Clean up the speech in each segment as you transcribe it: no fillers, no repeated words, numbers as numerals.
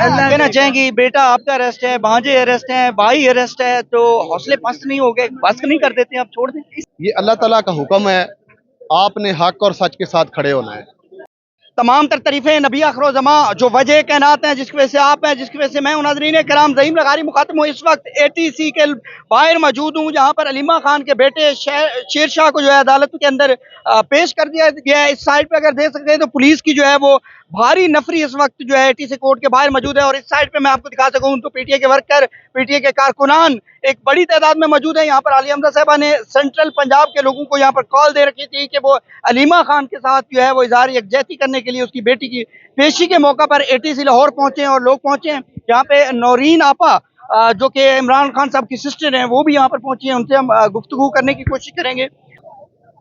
कहना चाहेंगी बेटा आपका अरेस्ट है, भांजे अरेस्ट है, भाई अरेस्ट है, तो हौसले पस्त नहीं हो गए, बस नहीं कर देते, आप छोड़ दें? ये अल्लाह ताला का हुक्म है, आपने हक और सच के साथ खड़े होना है। तमाम तर तरीफे नबी आखिर-ओ-ज़मां जो वजह कहनात हैं, जिसकी वजह से आप हैं, जिसकी वजह से मैं हूं। नाज़रीन कराम, ज़हीम लगारी मुखातिब हूं, इस वक्त एटीसी के बाहर मौजूद हूं, जहां पर अलीमा खान के बेटे शेर शाह को जो है अदालत के अंदर पेश कर दिया गया है। इस साइड पे अगर देख सकते हैं तो पुलिस की जो है वो भारी नफरी इस वक्त जो है एटीसी कोर्ट के बाहर मौजूद है, और इस साइड पे मैं आपको दिखा सकूं तो पीटीए के वर्कर, पीटीए के कारकुनान एक बड़ी तादाद में मौजूद है। यहाँ पर आलिया हमजा साहबा ने सेंट्रल पंजाब के लोगों को यहाँ पर कॉल दे रखी थी कि वो अलीमा खान के साथ जो है वो इजहार यकजहती करने के लिए उसकी बेटी की पेशी के मौका पर एटीसी लाहौर पहुंचे और लोग पहुंचे हैं। यहाँ पे नौरीन आपा जो कि इमरान खान साहब की सिस्टर हैं, वो भी यहाँ पर पहुंची हैं, उनसे हम गुफ्तगू करने की कोशिश करेंगे।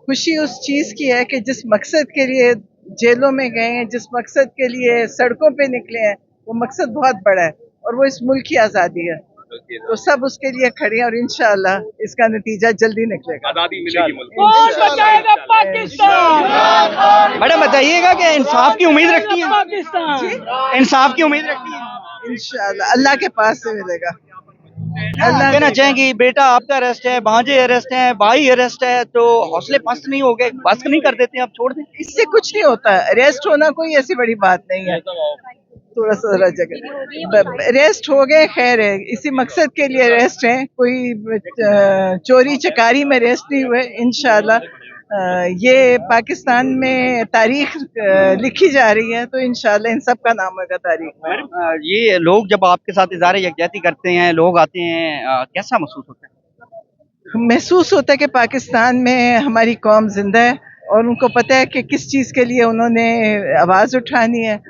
खुशी उस चीज की है कि जिस मकसद के लिए जेलों में गए हैं, जिस मकसद के लिए सड़कों पे निकले हैं, वो मकसद बहुत बड़ा है और वो इस मुल्क की आज़ादी है। तो सब उसके लिए खड़े हैं और इंशाअल्लाह इसका नतीजा जल्दी निकलेगा। आज़ादी मिलेगी मुल्क को। कौन बचाएगा पाकिस्तान? मैडम बताइएगा कि इंसाफ की उम्मीद रखती हैं? पाकिस्तान इंसाफ की उम्मीद रखती हैं? इंशाअल्लाह अल्लाह के पास से मिलेगा। कहना चाहेंगी बेटा आपका अरेस्ट है, भांजे अरेस्ट है, भाई अरेस्ट है, तो हौसले पस्त नहीं हो गए, बस नहीं कर देते, आप छोड़ दें? इससे कुछ नहीं होता, अरेस्ट होना कोई ऐसी बड़ी बात नहीं है। थोड़ा सा जगह अरेस्ट हो गए, खैर है, इसी मकसद के लिए अरेस्ट है, कोई चोरी चकारी में अरेस्ट नहीं हुए। इंशाल्लाह ये पाकिस्तान में तारीख लिखी जा रही है, तो इंशाल्लाह इन सब का नाम होगा तारीख में। ये लोग जब आपके साथ इज़हार यकजहती करते हैं, लोग आते हैं, कैसा महसूस होता है? महसूस होता है कि पाकिस्तान में हमारी कौम जिंदा है और उनको पता है कि किस चीज़ के लिए उन्होंने आवाज़ उठानी है,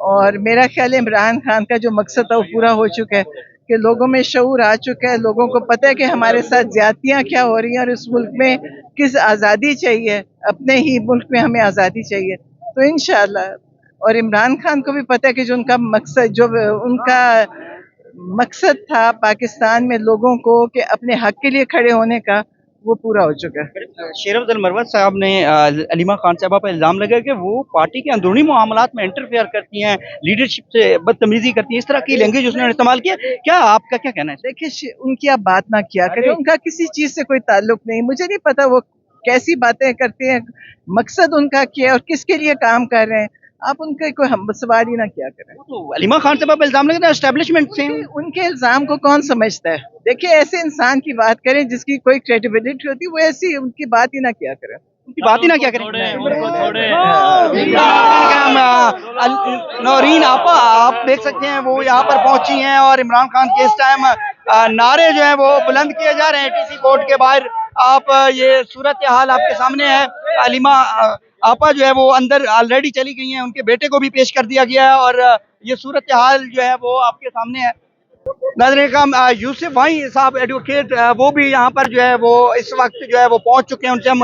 और मेरा ख्याल है इमरान खान का जो मकसद था वो पूरा हो चुका है कि लोगों में शऊर आ चुका है, लोगों को पता है कि हमारे साथ ज्यादतियाँ क्या हो रही हैं और इस मुल्क में किस आज़ादी चाहिए, अपने ही मुल्क में हमें आज़ादी चाहिए। तो इंशाअल्लाह, और इमरान खान को भी पता है कि जो उनका मकसद, जो उनका मकसद था पाकिस्तान में लोगों को कि अपने हक के लिए खड़े होने का, वो पूरा हो चुका है। शेर अफजल मरवत साहब ने अलीमा खान साहबा पर इल्ज़ाम लगाया कि वो पार्टी के अंदरूनी मामलात में इंटरफेयर करती हैं, लीडरशिप से बदतमीजी करती हैं, इस तरह की लैंग्वेज उसने इस्तेमाल किया। क्या आपका क्या कहना है? देखिए, उनकी आप बात ना किया करें, उनका किसी चीज से कोई ताल्लुक नहीं। मुझे नहीं पता वो कैसी बातें करते हैं, मकसद उनका क्या है और किसके लिए काम कर रहे हैं। आप उनके कोई हम सवाल ही ना किया करें। तो अलीमा खान साहब पर इल्ज़ाम लगाते हैं एस्टेब्लिशमेंट से। उनके इल्जाम को कौन समझता है? देखिए, ऐसे इंसान की बात करें जिसकी कोई क्रेडिबिलिटी होती है, वो ऐसी उनकी बात ही ना किया करें। उनकी बात ही ना क्या करें। नौरीन आपा आप देख सकते हैं वो यहाँ पर पहुंची हैं और इमरान खान के इस टाइम नारे जो हैं वो बुलंद किए जा रहे हैं एटीसी कोर्ट के बाहर। आप ये सूरत हाल आपके सामने है। अलीमा आपा जो है वो अंदर ऑलरेडी चली गई हैं, उनके बेटे को भी पेश कर दिया गया है और ये सूरत हाल जो है वो आपके सामने है। नाज़रीन का यूसुफ भाई साहब एडवोकेट वो भी यहाँ पर जो है वो इस वक्त जो है वो पहुँच चुके हैं, उनसे हम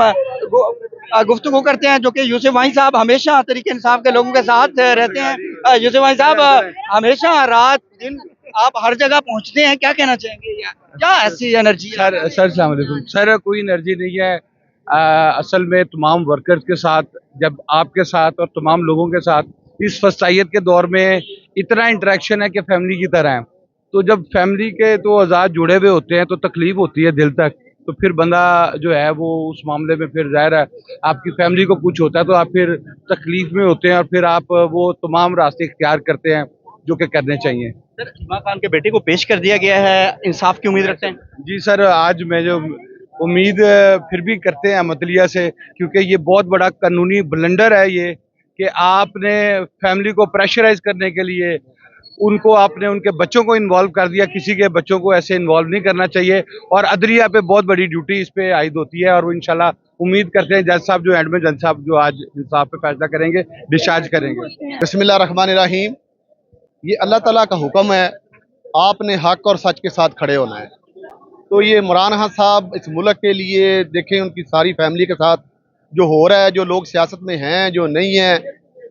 गुफ्तगू करते हैं, जो कि यूसुफ भाई साहब हमेशा तरीके इंसाफ के लोगों के साथ रहते हैं। यूसुफ भाई साहब हमेशा रात दिन आप हर जगह पहुँचते हैं, क्या कहना चाहेंगे? क्या ऐसी एनर्जी? सर अस्सलाम वालेकुम। सर कोई एनर्जी नहीं है। असल में तमाम वर्कर्स के साथ, जब आपके साथ और तमाम लोगों के साथ इस फसाइयत के दौर में इतना इंटरेक्शन है कि फैमिली की तरह है, तो जब फैमिली के तो आज़ाद जुड़े हुए होते हैं तो तकलीफ होती है दिल तक, तो फिर बंदा जो है वो उस मामले में फिर ज़ाहिर है आपकी फैमिली को कुछ होता है तो आप फिर तकलीफ में होते हैं और फिर आप वो तमाम रास्ते इख्तियार करते हैं जो कि करने चाहिए। सर इमरान खान के बेटे को पेश कर दिया गया है, इंसाफ की उम्मीद रखते हैं? जी सर, आज मैं जो उम्मीद फिर भी करते हैं अमतलिया से, क्योंकि ये बहुत बड़ा कानूनी ब्लंडर है ये कि आपने फैमिली को प्रेशराइज करने के लिए उनको आपने उनके बच्चों को इन्वॉल्व कर दिया। किसी के बच्चों को ऐसे इन्वॉल्व नहीं करना चाहिए और अदलिया पे बहुत बड़ी ड्यूटी इस पे आयद होती है और वो इंशाल्लाह उम्मीद करते हैं जज साहब जो एंड में जज साहब जो आज इंसाफ पे फैसला करेंगे, डिस्चार्ज करेंगे। बिस्मिल्लाहिर्रहमानिर्रहीम। ये अल्लाह ताला का हुक्म है, आपने हक और सच के साथ खड़े होना है। तो ये इमरान खान साहब इस मुल्क के लिए देखें, उनकी सारी फैमिली के साथ जो हो रहा है, जो लोग सियासत में हैं जो नहीं हैं,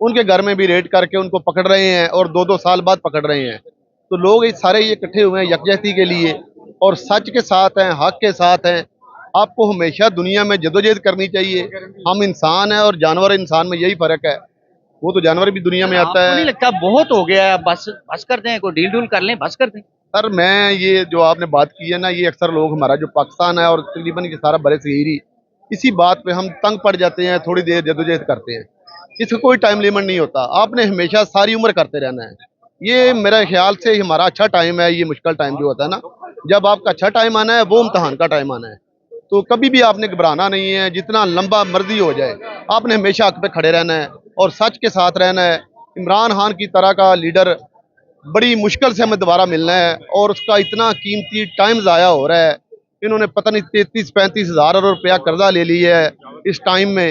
उनके घर में भी रेड करके उनको पकड़ रहे हैं और 2-2 साल बाद पकड़ रहे हैं। तो लोग ये सारे इकट्ठे हुए हैं यकजहती के लिए और सच के साथ हैं, हक के साथ हैं। आपको हमेशा दुनिया में जदोजहद करनी चाहिए। हम इंसान हैं और जानवर इंसान में यही फ़र्क है। वो तो जानवर भी दुनिया में आता आपको नहीं है। लगता बहुत हो गया है, बस बस कर दें, कोई डील डूल कर लें, बस कर दें? सर मैं ये जो आपने बात की है ना, ये अक्सर लोग हमारा जो पाकिस्तान है और तकरीबन ये सारा बड़े शहरी इसी बात पे हम तंग पड़ जाते हैं, थोड़ी देर जद्दोजहद करते हैं। इसका कोई टाइम लिमिट नहीं होता, आपने हमेशा सारी उम्र करते रहना है। ये मेरे ख्याल से हमारा अच्छा टाइम है। ये मुश्किल टाइम जो होता है ना, जब आपका अच्छा टाइम आना है वो इम्तहान का टाइम आना है। तो कभी भी आपने घबराना नहीं है, जितना लंबा मर्जी हो जाए आपने हमेशा हक पे खड़े रहना है और सच के साथ रहना है। इमरान खान की तरह का लीडर बड़ी मुश्किल से हमें दोबारा मिलना है और उसका इतना कीमती टाइम ज़ाया हो रहा है। इन्होंने पता नहीं 33-35 हज़ार रुपया कर्जा ले लिया है इस टाइम में।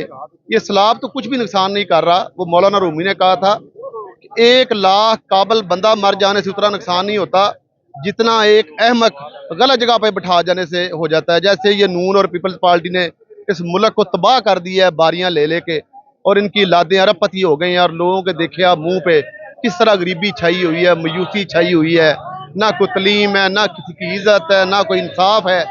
ये सैलाब तो कुछ भी नुकसान नहीं कर रहा। वो मौलाना रूमी ने कहा था कि 1 लाख काबल बंदा मर जाने से उतना नुकसान नहीं होता जितना एक अहमक गलत जगह पे बिठा जाने से हो जाता है। जैसे ये नून और पीपल्स पार्टी ने इस मुल्क को तबाह कर दिया है बारियां ले लेके, और इनकी लादें अरबपति हो गई हैं और लोगों के देखे आप मुंह पे किस तरह गरीबी छाई हुई है, मायूसी छाई हुई है। ना कोई तलीम है, ना किसी की इज्जत है, ना कोई इंसाफ है।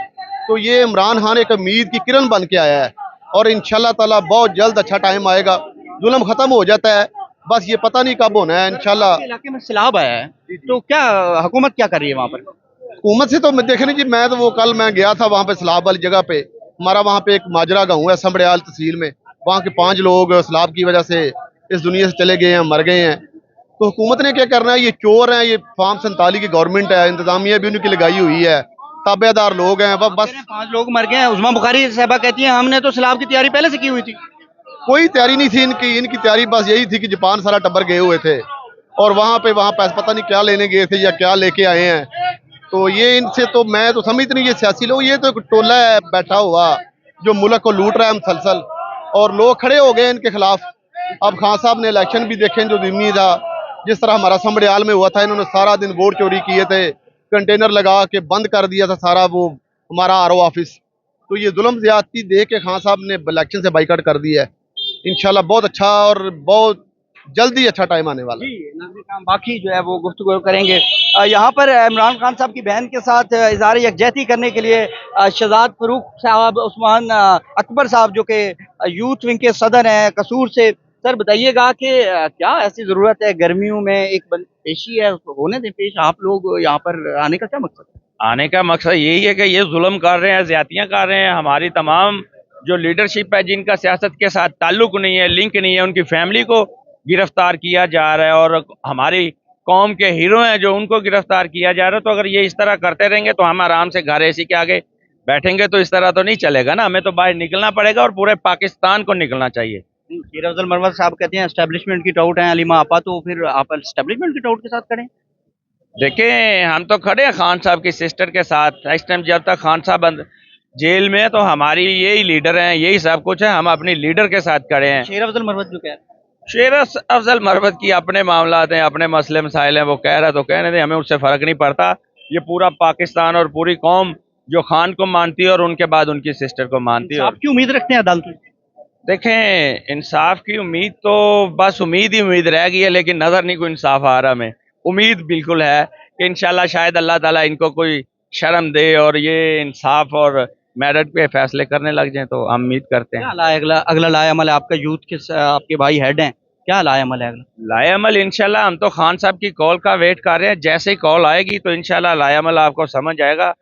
तो ये इमरान खान एक उम्मीद की किरण बन के आया है और इंशाल्लाह ताला बहुत जल्द अच्छा टाइम आएगा, जुल्म खत्म हो जाता है। बस ये पता नहीं कब होना है इंशाल्लाह। आपके इलाके में सैलाब आया है, तो क्या हुकूमत क्या कर रही है वहाँ पर? हुकूमत से तो मैं देखे नहीं जी, मैं तो वो कल मैं गया था वहाँ पे सैलाब वाली जगह पे। हमारा वहाँ पे एक माजरा गाँव है समड़ियाल तहसील में, वहाँ के 5 लोग सैलाब की वजह से इस दुनिया से चले गए हैं, मर गए हैं। तो हुकूमत ने क्या करना है, ये चोर हैं, ये फार्म 47 की गवर्नमेंट है, इंतजामिया भी उनकी लगाई हुई है, ताबेदार लोग हैं। बस 5 लोग मर गए हैं। उस्मा बुखारी साहबा कहती हैं हमने तो सैलाब की तैयारी पहले से की हुई थी। कोई तैयारी नहीं थी इनकी। इनकी तैयारी बस यही थी कि जापान सारा टब्बर गए हुए थे और वहाँ पैसे पता नहीं क्या लेने गए थे या क्या लेके आए हैं। तो ये इनसे तो मैं तो समझती नहीं, ये सियासी लोग, ये तो एक टोला है बैठा हुआ जो मुल्क को लूट रहा है मुसलसल, और लोग खड़े हो गए इनके खिलाफ। अब खान साहब ने इलेक्शन भी देखे जो जिम्मी था, जिस तरह हमारा समड़ियाल में हुआ था, इन्होंने सारा दिन वोट चोरी किए थे, कंटेनर लगा के बंद कर दिया था सारा वो हमारा आरओ ऑफिस। तो ये जुल्म ज्यादती देख के खान साहब ने इलेक्शन से बाइकआउट कर दिया है। इंशाल्लाह बहुत अच्छा और बहुत जल्दी अच्छा टाइम आने वाला है। जी, नाज़रीन हम बाकी जो है वो गुफ्तगू करेंगे। यहाँ पर इमरान खान साहब की बहन के साथ इज़हार यकजहती करने के लिए शहजाद फरूक साहब, उस्मान अकबर साहब जो कि यूथ विंग के सदर हैं कसूर से। सर बताइएगा कि क्या ऐसी ज़रूरत है गर्मियों में, एक पेशी है उसको होने दें पेश, आप लोग यहाँ पर आने का क्या मकसद है? आने का मकसद यही है कि ये जुल्म कर रहे हैं, ज्यादतियां कर रहे हैं। हमारी तमाम जो लीडरशिप है जिनका सियासत के साथ ताल्लुक नहीं है, लिंक नहीं है, उनकी फैमिली को गिरफ्तार किया जा रहा है और हमारी कौम के हीरो हैं जो उनको गिरफ्तार किया जा रहा है। तो अगर ये इस तरह करते रहेंगे तो हम आराम से घर एसी के आगे बैठेंगे, तो इस तरह तो नहीं चलेगा ना। हमें तो बाहर निकलना पड़ेगा और पूरे पाकिस्तान को निकलना चाहिए। शेर अफजल मरवत साहब कहते हैं एस्टेब्लिशमेंट की टाउट है अलीमा आपा, तो फिर आप एस्टेब्लिशमेंट की टाउट के साथ खड़े हैं? देखें, हम तो खड़े हैं खान साहब की सिस्टर के साथ। इस टाइम जब तक खान साहब जेल में है तो हमारी यही लीडर हैं, यही सब कुछ है। हम अपनी लीडर के साथ खड़े हैं। शेर अफजल मरवत जो कह रहे हैं शेर अफजल मरवत की अपने मामलात हैं, अपने मसले मसाइल हैं, वो कह रहा है तो कहने दें, हमें उससे फर्क नहीं पड़ता। ये पूरा पाकिस्तान और पूरी कौम जो खान को मानती है और उनके बाद उनकी सिस्टर को मानती है। आपकी उम्मीद रखते हैं अदालत में? देखें, इंसाफ की उम्मीद तो बस उम्मीद ही उम्मीद रह गई है, लेकिन नजर नहीं कोई इंसाफ आ रहा। हमें उम्मीद बिल्कुल है कि इंशाल्लाह शायद अल्लाह ताला इनको कोई शर्म दे और ये इंसाफ और मेरिट पे फैसले करने लग जाएं, तो हम उम्मीद करते हैं। क्या लाए अगला अगला लाए अमल है आपका? यूथ के आपके भाई हेड हैं, क्या लाए अमल है अगला? लाए अमल इंशाल्लाह हम तो खान साहब की कॉल का वेट कर रहे हैं। जैसे ही कॉल आएगी तो इंशाल्लाह लाए अमल आपको समझ आएगा।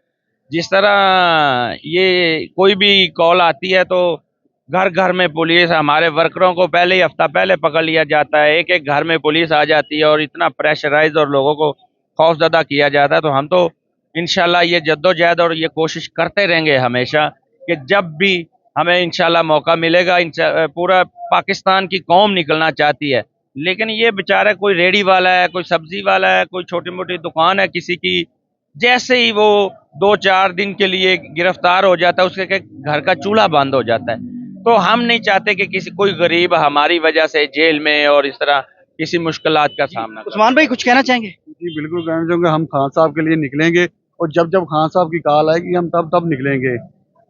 जिस तरह ये कोई भी कॉल आती है तो घर घर में पुलिस, हमारे वर्करों को पहले ही हफ्ता पहले पकड़ लिया जाता है, एक एक घर में पुलिस आ जाती है और इतना प्रेशराइज और लोगों को खौफजदा किया जाता है। तो हम तो इंशाल्लाह ये जद्दोजहद और ये कोशिश करते रहेंगे हमेशा कि जब भी हमें इंशाल्लाह मौका मिलेगा। पूरा पाकिस्तान की कौम निकलना चाहती है, लेकिन ये बेचारा कोई रेडी वाला है, कोई सब्जी वाला है, कोई छोटी मोटी दुकान है किसी की, जैसे ही वो 2-4 दिन के लिए गिरफ्तार हो जाता है उसके घर का चूल्हा बंद हो जाता है। तो हम नहीं चाहते कि किसी कोई गरीब हमारी वजह से जेल में और इस तरह किसी मुश्किलात का सामना करे। उस्मान भाई कुछ कहना चाहेंगे? जी बिल्कुल कहना चाहूँगा, हम खान साहब के लिए निकलेंगे और जब जब खान साहब की कॉल आएगी हम तब तब निकलेंगे।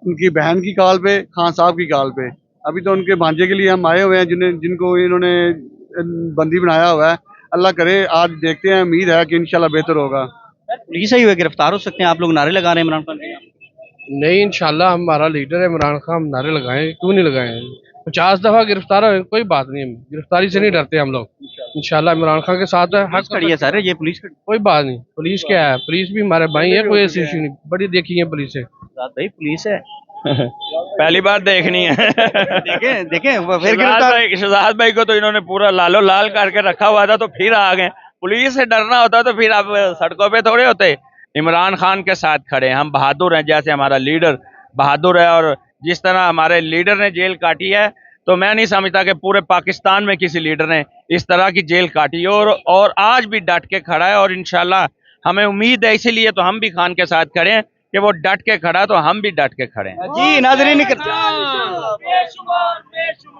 उनकी बहन की कॉल पे, खान साहब की कॉल पे। अभी तो उनके भांजे के लिए हम आए हुए हैं जिनको इन्होंने बंदी बनाया हुआ है। अल्लाह करे, आज देखते हैं, उम्मीद है कि इंशाल्लाह बेहतर होगा। पुलिस ही हुए गिरफ्तार हो सकते हैं, आप लोग नारे लगा रहे हैं इमरान खान के? नहीं, इंशाल्लाह हमारा लीडर है इमरान खान, हम नारे लगाएं, क्यों नहीं लगाएं। 50 दफा गिरफ्तार हो, कोई बात नहीं, गिरफ्तारी से नहीं डरते हम लोग। इंशाल्लाह इमरान खान के साथ है, हक खड़ी है सर, ये पुलिस खड़ी कोई बात नहीं। पुलिस क्या है, पुलिस भी हमारे भाई है, कोई ऐसी इशू नहीं, बड़ी देखी है पुलिस से। भाई पुलिस है। पहली बार देखनी है। देखें देखें वो फिर गिरफ्तार। शहजाद भाई को तो इन्होंने पूरा लालो लाल करके रखा हुआ था, तो फिर आ गए। पुलिस से डरना होता तो फिर आप सड़कों पे थोड़े होते। इमरान खान के साथ खड़े हैं, हम बहादुर हैं, जैसे हमारा लीडर बहादुर है। और जिस तरह हमारे लीडर ने जेल काटी है, तो मैं नहीं समझता कि पूरे पाकिस्तान में किसी लीडर ने इस तरह की जेल काटी हो। और आज भी डट के खड़ा है, और इंशाल्लाह हमें उम्मीद है, इसीलिए तो हम भी खान के साथ खड़े हैं कि वो डट के खड़ा, तो हम भी डट के खड़े हैं। जी नाजरीन,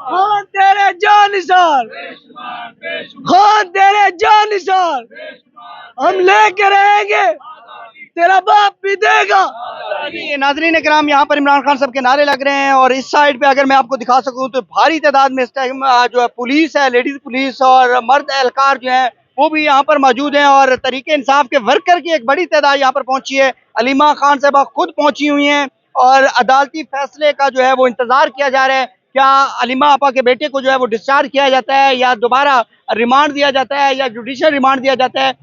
खान तेरे जान निसार, खान तेरे जान निसार, हम लेके रहेंगे, तेरा बाप भी देगा। नाजरीन कराम, यहाँ पर इमरान खान साहब के नारे लग रहे हैं, और इस साइड पे अगर मैं आपको दिखा सकूं तो भारी तादाद में इस टाइम जो है पुलिस है, लेडीज पुलिस और मर्द एहलकार जो है वो भी यहाँ पर मौजूद हैं। और तरीके इंसाफ के वर्कर की एक बड़ी तादाद यहाँ पर पहुंची है। अलीमा खान साहबा खुद पहुंची हुई हैं, और अदालती फैसले का जो है वो इंतजार किया जा रहा है। क्या अलीमा आपा के बेटे को जो है वो डिस्चार्ज किया जाता है, या दोबारा रिमांड दिया जाता है, या जुडिशियल रिमांड दिया जाता है।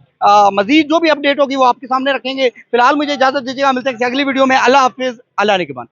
मजीद जो भी अपडेट होगी वो आपके सामने रखेंगे। फिलहाल मुझे इजाजत दीजिएगा, मिलते हैं अगली वीडियो में। अल्लाह हाफिज, अल्लाह निगहबान।